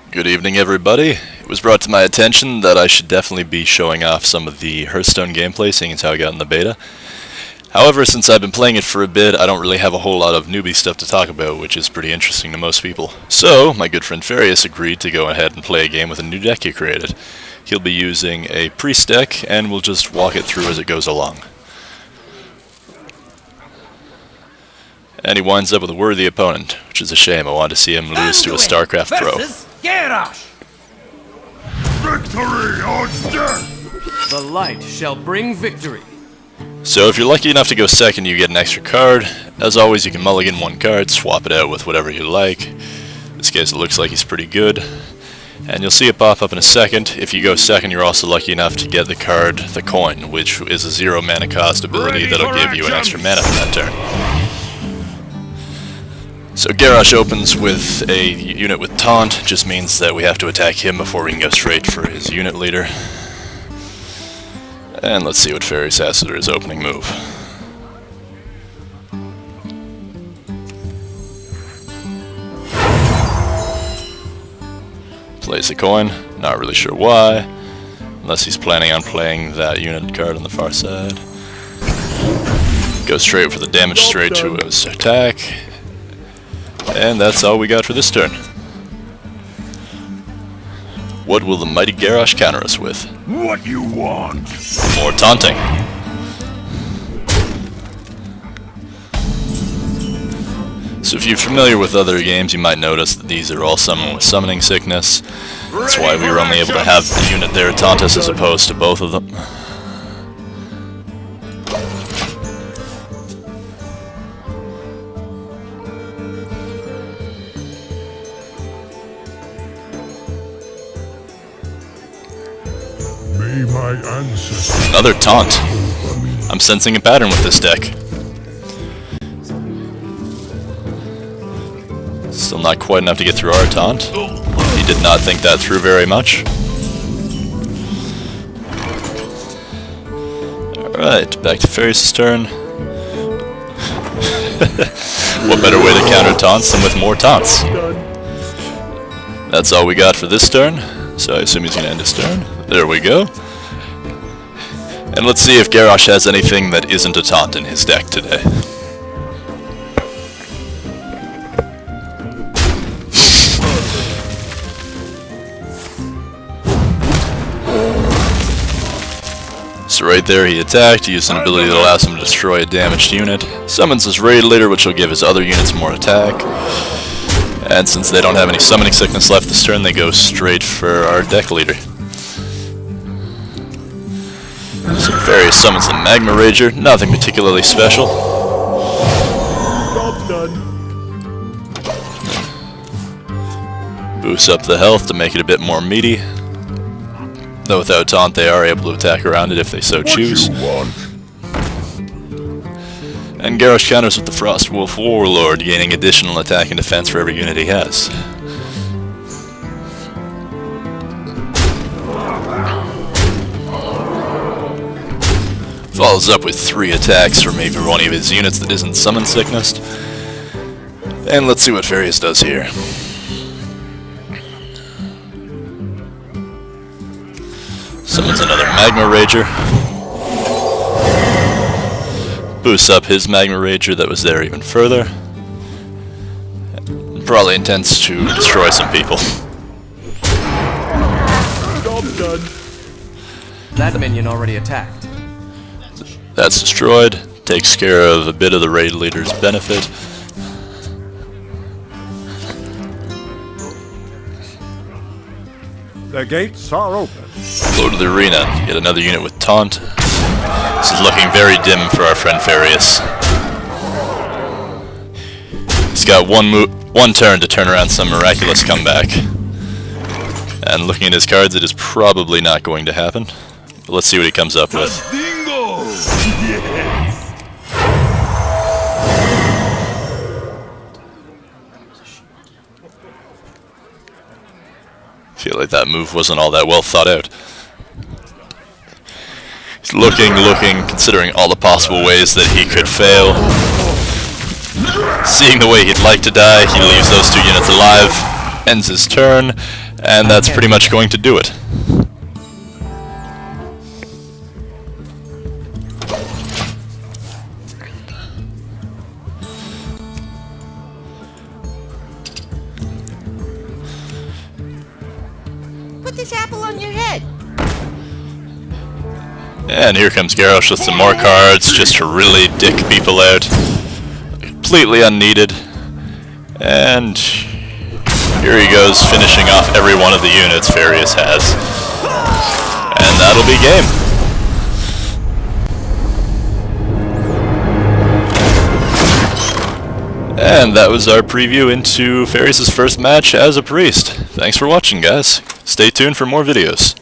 Good evening, everybody. It was brought to my attention that I should definitely be showing off some of the Hearthstone gameplay, seeing as how I got in the beta. However, since I've been playing it for a bit, I don't really have a whole lot of newbie stuff to talk about, which is pretty interesting to most people. So, my good friend Phaerius agreed to go ahead and play a game with a new deck he created. He'll be using a priest deck, and we'll just walk it through as it goes along. And he winds up with a worthy opponent, which is a shame. I wanted to see him lose to a StarCraft pro. Victory or death! The light shall bring victory. So if you're lucky enough to go second, you get an extra card. As always, you can mulligan one card, swap it out with whatever you like. In this case, it looks like he's pretty good. And you'll see it pop up in a second. If you go second, you're also lucky enough to get the card, the coin, which is a 0 mana cost ability that'll give you an extra mana for that turn. So Garrosh opens with a unit with taunt, just means that we have to attack him before we can go straight for his unit leader. And let's see what Phaerius has for his opening move. Plays a coin, not really sure why, unless he's planning on playing that unit card on the far side. Goes straight for the damage straight to his attack. And that's all we got for this turn. What will the mighty Garrosh counter us with? What you want? More taunting. So if you're familiar with other games, you might notice that these are all summoned with summoning sickness. That's why we were only able to have the unit there taunt us as opposed to both of them. My ancestors. Another taunt. I'm sensing a pattern with this deck. Still not quite enough to get through our taunt. He did not think that through very much. Alright, back to Phaerius' turn. What better way to counter taunts than with more taunts? That's all we got for this turn, so I assume he's going to end his turn. There we go. And let's see if Garrosh has anything that isn't a taunt in his deck today. So right there he attacked, he used an ability that allows him to destroy a damaged unit, summons his raid leader, which will give his other units more attack, and since they don't have any summoning sickness left this turn, they go straight for our deck leader. So Phaerius summons the Magma Rager, nothing particularly special. Job done. Boosts up the health to make it a bit more meaty. Though without taunt they are able to attack around it if they so choose. What you want? And Garrosh counters with the Frost Wolf Warlord, gaining additional attack and defense for every unit he has. Follows up with 3 attacks from either one of his units that isn't summon sickness. And let's see what Phaerius does here. Summons another Magma Rager. Boosts up his Magma Rager that was there even further. And probably intends to destroy some people. Job done. That minion already attacked. That's destroyed. Takes care of a bit of the raid leader's benefit. The gates are open. Go to the arena. Get another unit with taunt. This is looking very dim for our friend Phaerius. He's got one turn to turn around some miraculous comeback. And looking at his cards, it is probably not going to happen. But let's see what he comes up with. Yes. Feel like that move wasn't all that well thought out. He's looking, considering all the possible ways that he could fail. Seeing the way he'd like to die, he leaves those 2 units alive. ends his turn, and that's pretty much going to do it. Put this apple on your head. And here comes Garrosh with some more cards, just to really dick people out. Completely unneeded. And here he goes, finishing off every one of the units Phaerius has. And that'll be game. And that was our preview into Phaerius' first match as a priest. Thanks for watching, guys. Stay tuned for more videos.